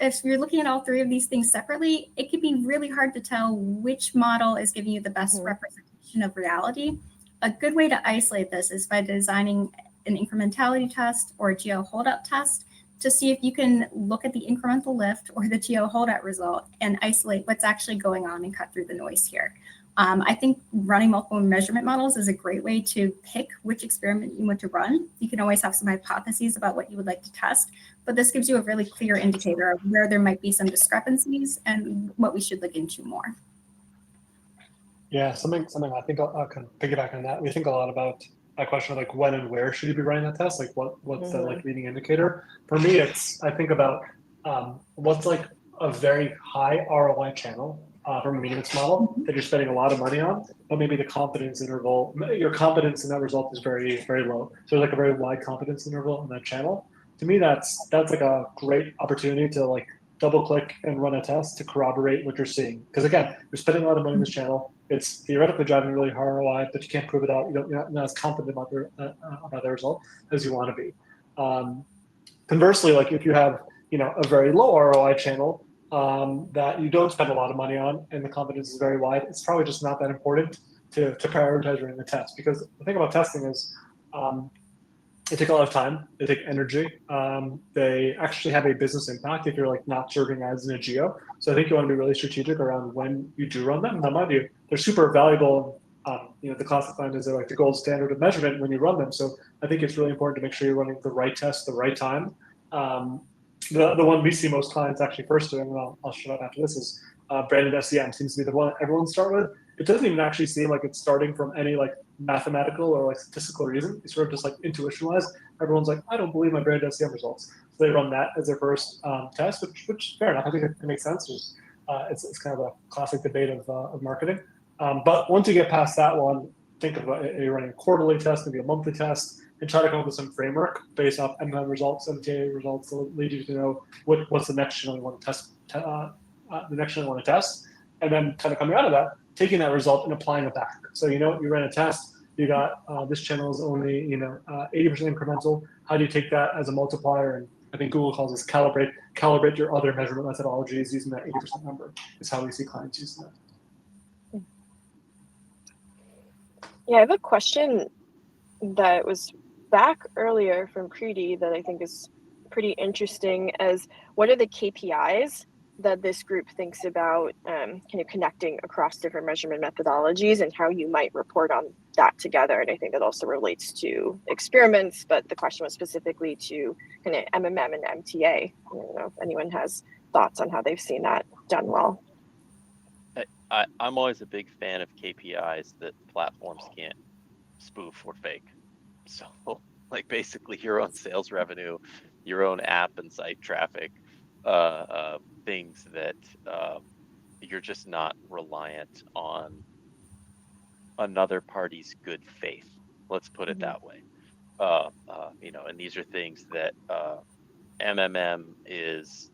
If you're looking at all three of these things separately, it can be really hard to tell which model is giving you the best representation of reality. A good way to isolate this is by designing an incrementality test or a geo holdout test to see if you can look at the incremental lift or the geo holdout result and isolate what's actually going on and cut through the noise here. I think running multiple measurement models is a great way to pick which experiment you want to run. You can always have some hypotheses about what you would like to test, but this gives you a really clear indicator of where there might be some discrepancies and what we should look into more. Yeah, something I think I'll kind of piggyback on that. We think a lot about that question of like when and where should you be running that test? Like what's the like leading indicator? For me, I think about what's like a very high ROI channel from a media mix model that you're spending a lot of money on, but maybe the confidence interval, your confidence in that result is very, very low. So there's like a very wide confidence interval in that channel. To me, that's like a great opportunity to like double click and run a test to corroborate what you're seeing. Because again, you're spending a lot of money in this channel. It's theoretically driving really high ROI, but you can't prove it out. You're not as confident about the result as you want to be. Conversely, like if you have a very low ROI channel that you don't spend a lot of money on and the confidence is very wide, it's probably just not that important to prioritize running the test. Because the thing about testing is they take a lot of time, they take energy, they actually have a business impact if you're like not serving ads in a geo. So I think you want to be really strategic around when you do run them. Now, mind you, they're super valuable. The classic line is they're like the gold standard of measurement when you run them. So I think it's really important to make sure you're running the right test, the right time. The one we see most clients actually first doing, and I'll shut up after this, is branded SEM seems to be the one everyone start with. It doesn't even actually seem like it's starting from any like mathematical or like statistical reason. It's sort of just like intuition-wise. Everyone's like, I don't believe my branded SEM results. So they run that as their first test, which fair enough. I think it makes sense. It's kind of a classic debate of marketing. But once you get past that one, think of running a quarterly test, maybe a monthly test, and try to come up with some framework based off MMM results, MTA results that will lead you to know what's the next channel you want to test, the next channel you want to test, and then kind of coming out of that, taking that result and applying it back. So you ran a test, you got this channel is only 80% incremental. How do you take that as a multiplier? And I think Google calls this calibrate your other measurement methodologies using that 80% number. Is how we see clients using that. Yeah, I have a question that was back earlier from Preeti that I think is pretty interesting as what are the KPIs that this group thinks about kind of connecting across different measurement methodologies and how you might report on that together. And I think that also relates to experiments, but the question was specifically to kind of MMM and MTA. I don't know if anyone has thoughts on how they've seen that done well. I'm always a big fan of KPIs that platforms can't spoof or fake. So like basically your own sales revenue, your own app and site traffic, things that you're just not reliant on another party's good faith. Let's put it that way. And these are things that MMM is,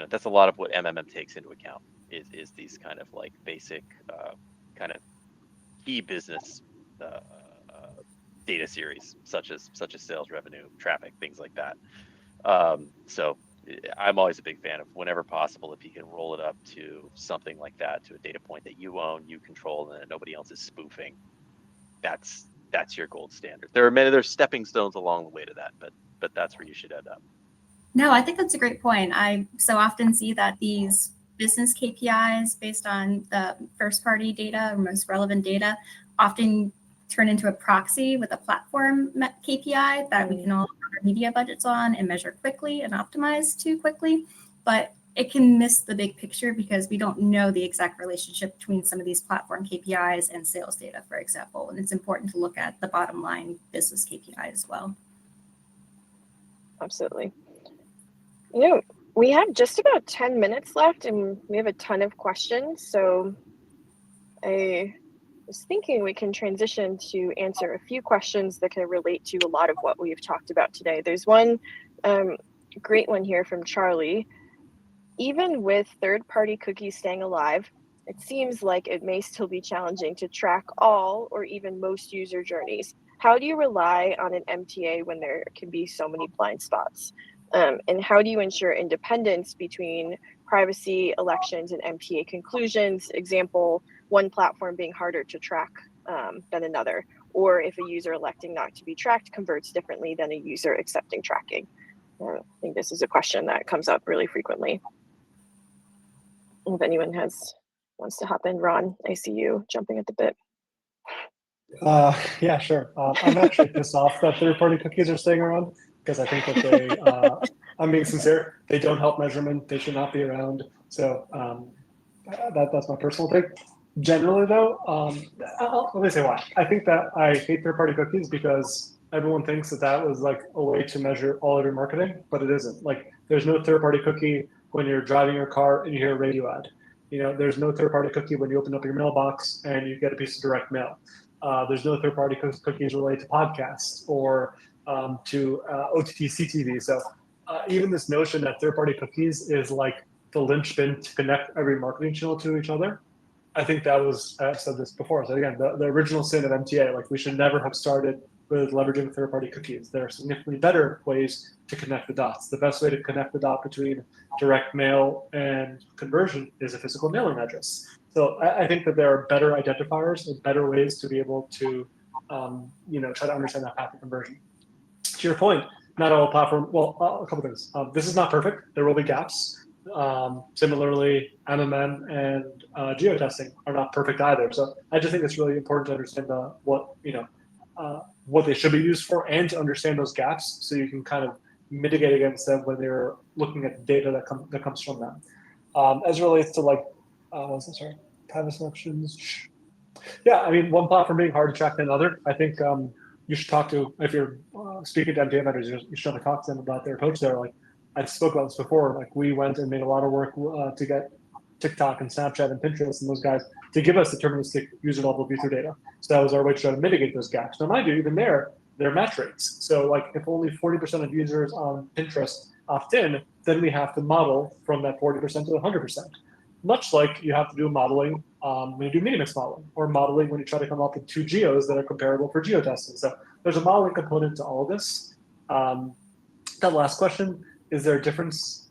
that's a lot of what MMM takes into account is these kind of like basic kind of key business data series, such as sales revenue, traffic, things like that. So I'm always a big fan of whenever possible, if you can roll it up to something like that, to a data point that you own, you control, and that nobody else is spoofing. That's your gold standard. There's stepping stones along the way to that, but that's where you should end up. No, I think that's a great point. I so often see that these business KPIs based on the first party data or most relevant data often turn into a proxy with a platform KPI that we can all put our media budgets on and measure quickly and optimize too quickly. But it can miss the big picture because we don't know the exact relationship between some of these platform KPIs and sales data, for example. And it's important to look at the bottom line business KPI as well. Absolutely. We have just about 10 minutes left and we have a ton of questions. So I was thinking we can transition to answer a few questions that can relate to a lot of what we've talked about today. There's one great one here from Charlie. Even with third-party cookies staying alive, it seems like it may still be challenging to track all or even most user journeys. How do you rely on an MTA when there can be so many blind spots? And how do you ensure independence between privacy, elections, and MTA conclusions? Example, one platform being harder to track than another, or if a user electing not to be tracked converts differently than a user accepting tracking. I think this is a question that comes up really frequently. If anyone wants to hop in, Ron, I see you jumping at the bit. Yeah, sure. I'm actually pissed off that third-party cookies are staying around because I think that they, I'm being sincere, they don't help measurement. They should not be around. So that's my personal take. Generally, though, let me say why. I think that I hate third-party cookies because everyone thinks that was like a way to measure all of your marketing, but it isn't. Like, there's no third-party cookie when you're driving your car and you hear a radio ad. There's no third-party cookie when you open up your mailbox and you get a piece of direct mail. There's no third-party cookies related to podcasts or to OTT CTV. So even this notion that third-party cookies is like the linchpin to connect every marketing channel to each other, I think that was, I've said this before. So again, the original sin of MTA, like we should never have started with leveraging third-party cookies. There are significantly better ways to connect the dots. The best way to connect the dot between direct mail and conversion is a physical mailing address. So I think that there are better identifiers and better ways to be able to, try to understand that path of conversion. To your point, not all platform. Well, a couple things. This is not perfect. There will be gaps. Similarly, MMM and geotesting are not perfect either. So I just think it's really important to understand what they should be used for and to understand those gaps so you can kind of mitigate against them when they're looking at data that comes from them. As it relates to privacy options. Yeah, I mean, one platform being hard to track than another. I think you should talk to, if you're speaking to MTA vendors, you should talk to them about their approach there. Like I spoke about this before, like we went and made a lot of work to get TikTok and Snapchat and Pinterest and those guys to give us deterministic user level view-through data. So that was our way to try to mitigate those gaps. Now, mind you, even they're match rates. So like if only 40% of users on Pinterest opt in, then we have to model from that 40% to 100%. Much like you have to do modeling when you do media mix modeling, or modeling when you try to come up with two geos that are comparable for geotesting. So there's a modeling component to all of this. That last question, is there a difference,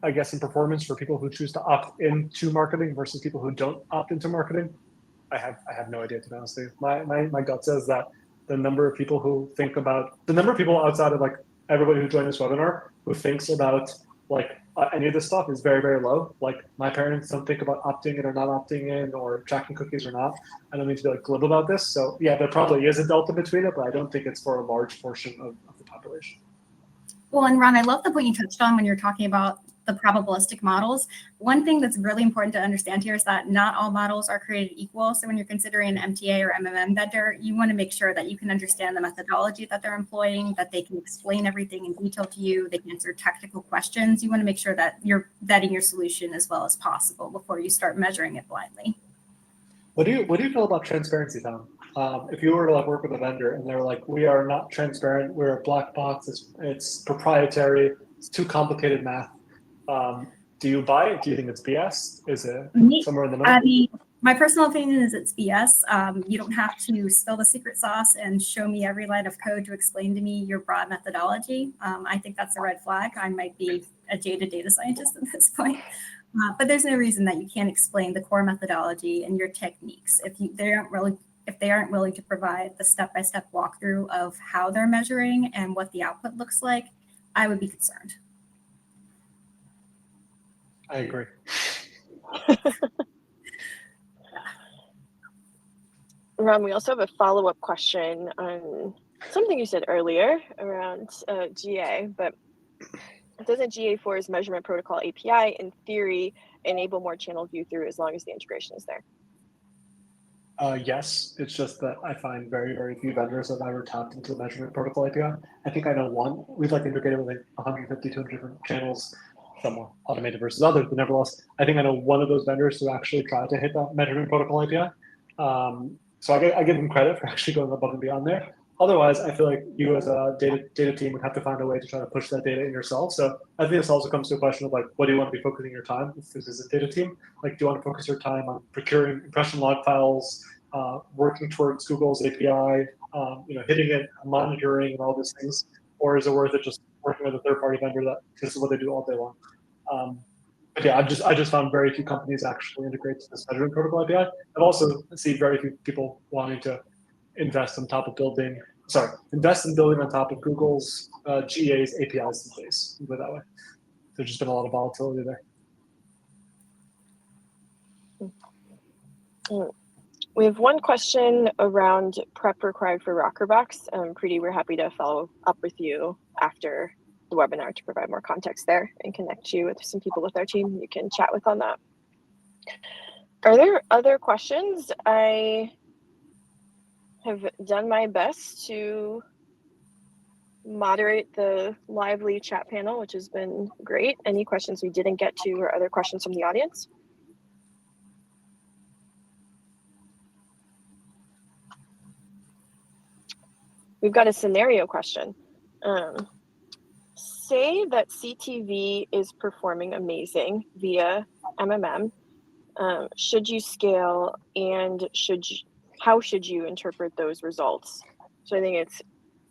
I guess, in performance for people who choose to opt into marketing versus people who don't opt into marketing? I have no idea, to be honest with you. My gut says that the number of people outside of like everybody who joined this webinar who thinks about like any of this stuff is very, very low. Like my parents don't think about opting in or not opting in or tracking cookies or not. I don't need to be like glib about this. So yeah, there probably is a delta between it, but I don't think it's for a large portion of the population. Well, and Ron, I love the point you touched on when you're talking about the probabilistic models. One thing that's really important to understand here is that not all models are created equal. So when you're considering an MTA or MMM vendor, you want to make sure that you can understand the methodology that they're employing, that they can explain everything in detail to you, they can answer technical questions. You want to make sure that you're vetting your solution as well as possible before you start measuring it blindly. What do you feel about transparency, Tom? If you were to like work with a vendor and they're like, we are not transparent, we're a black box, it's proprietary, it's too complicated math. Do you buy it? Do you think it's BS? Is it somewhere in the middle? I mean, my personal opinion is it's BS. You don't have to spill the secret sauce and show me every line of code to explain to me your broad methodology. I think that's a red flag. I might be a jaded data scientist at this point. But there's no reason that you can't explain the core methodology and your techniques. If they aren't willing to provide the step-by-step walkthrough of how they're measuring and what the output looks like, I would be concerned. I agree. Ron, we also have a follow-up question on something you said earlier around GA, but doesn't GA4's measurement protocol API, in theory, enable more channel view through as long as the integration is there? Yes, it's just that I find very, very few vendors have ever tapped into the measurement protocol API. I think I know one. We've like integrated with like 150, 200 different channels, some more automated versus others, but nevertheless, I think I know one of those vendors who actually tried to hit that measurement protocol API. So I give them credit for actually going above and beyond there. Otherwise, I feel like you as a data team would have to find a way to try to push that data in yourself. So I think this also comes to a question of like, what do you want to be focusing your time? If this is a data team, like, do you want to focus your time on procuring impression log files, working towards Google's API, hitting it, monitoring, and all these things, or is it worth it just working with a third-party vendor that this is what they do all day long? But yeah, I just found very few companies actually integrate to this measurement protocol API. I've also seen very few people wanting to invest in building on top of Google's GA's APIs in place. Put it that way. There's just been a lot of volatility there. We have one question around prep required for Rockerbox. Preeti, we're happy to follow up with you after the webinar to provide more context there and connect you with some people with our team you can chat with on that. Are there other questions? I have done my best to moderate the lively chat panel, which has been great. Any questions we didn't get to or other questions from the audience? We've got a scenario question. Say that CTV is performing amazing via MMM. Should you scale, and how should you interpret those results? So I think it's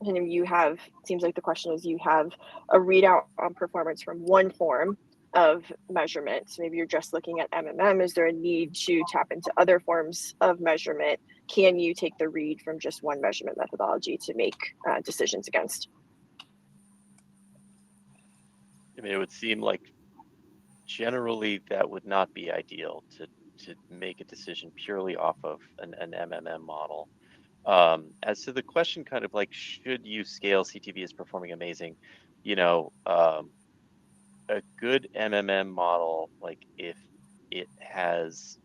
kind of, seems like the question is, you have a readout on performance from one form of measurement. So maybe you're just looking at MMM. Is there a need to tap into other forms of measurement? Can you take the read from just one measurement methodology to make decisions against? I mean, it would seem like generally that would not be ideal to make a decision purely off of an MMM model. As to the question, kind of like, should you scale? CTV is performing amazing. You know, a good MMM model, like if it has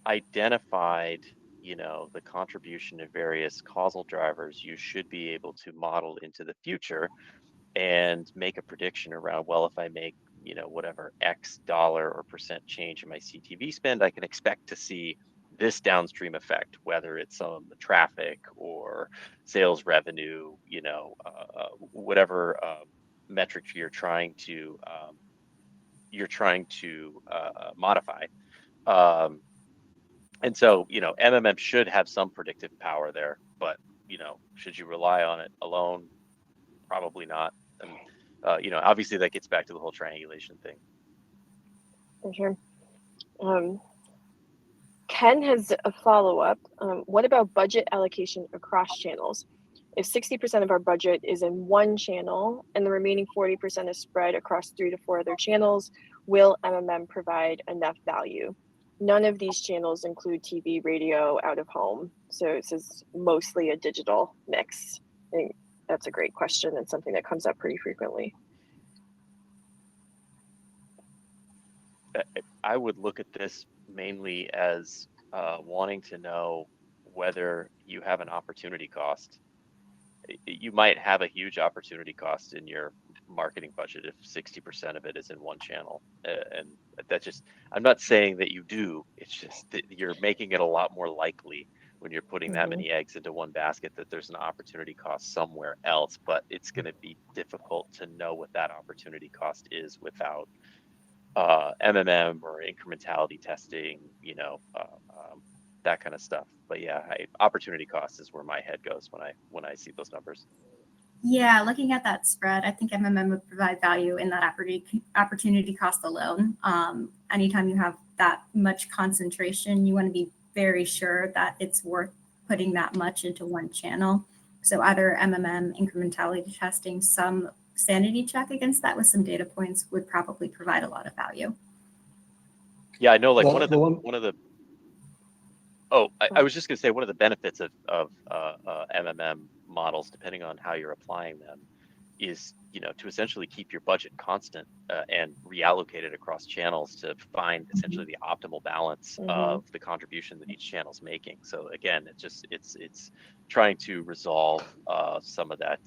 identified, you know, the contribution of various causal drivers, you should be able to model into the future and make a prediction around, well, if I make, you know, whatever X dollar or percent change in my CTV spend, I can expect to see this downstream effect, whether it's on the traffic or sales revenue, you know, whatever metric you're trying to modify. And so, you know, MMM should have some predictive power there, but, you know, should you rely on it alone? Probably not. And, you know, obviously that gets back to the whole triangulation thing. For sure. Ken has a follow-up. What about budget allocation across channels? If 60% of our budget is in one channel and the remaining 40% is spread across 3 to 4 other channels, will MMM provide enough value? None of these channels include TV, radio, out of home. So it says mostly a digital mix. I think that's a great question and something that comes up pretty frequently. I would look at this mainly as wanting to know whether you have an opportunity cost. You might have a huge opportunity cost in your marketing budget if 60% of it is in one channel. And that just, I'm not saying that you do, it's just that you're making it a lot more likely when you're putting that many eggs into one basket that there's an opportunity cost somewhere else, but it's going to be difficult to know what that opportunity cost is without MMM or incrementality testing, you know, that kind of stuff. But yeah, opportunity cost is where my head goes when I see those numbers. Yeah, looking at that spread, I think MMM would provide value in that opportunity cost alone. Anytime you have that much concentration, you want to be very sure that it's worth putting that much into one channel. So either MMM, incrementality testing, some sanity check against that with some data points would probably provide a lot of value. Yeah, I know, like one of the I was just going to say, one of the benefits of MMM models, depending on how you're applying them, is, you know, to essentially keep your budget constant and reallocate it across channels to find essentially the optimal balance of the contribution that each channel is making. So again, it's trying to resolve some of that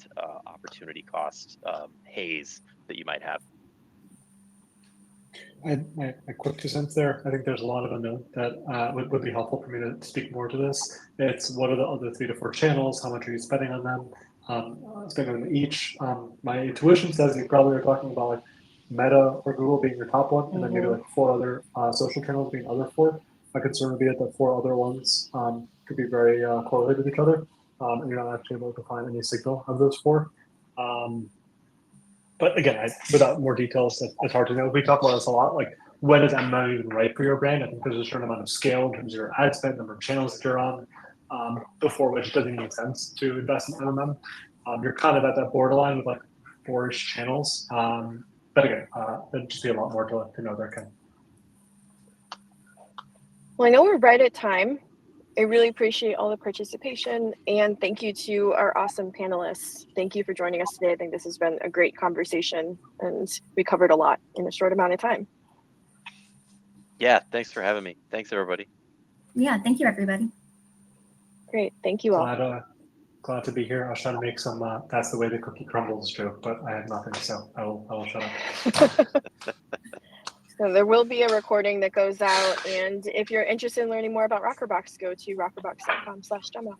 opportunity cost haze that you might have. My quick 2 cents there. I think there's a lot of unknown that would be helpful for me to speak more to this. It's what are the other 3 to 4 channels? How much are you spending on them? Spending on them each. My intuition says you probably are talking about like Meta or Google being your top one, and then maybe like 4 other social channels being other 4. My concern would be that the 4 other ones could be very correlated with each other, and you're not actually able to find any signal of those 4. But again, without more details, it's hard to know. We talk about this a lot. Like, when is MMM even right for your brand? I think there's a certain amount of scale in terms of your ad spend, number of channels that you're on, before which it doesn't make sense to invest in MMM. You're kind of at that borderline with like 4-ish channels. But again, there'd just be a lot more to know there, Ken. Well, I know we're right at time. I really appreciate all the participation, and thank you to our awesome panelists. Thank you for joining us today. I think this has been a great conversation, and we covered a lot in a short amount of time. Yeah, thanks for having me. Thanks, everybody. Yeah, thank you, everybody. Great, thank you all. glad to be here. I was trying to make some "that's the way the cookie crumbles" joke, but I have nothing, so I will shut up. So there will be a recording that goes out, and if you're interested in learning more about Rockerbox, go to rockerbox.com/demo.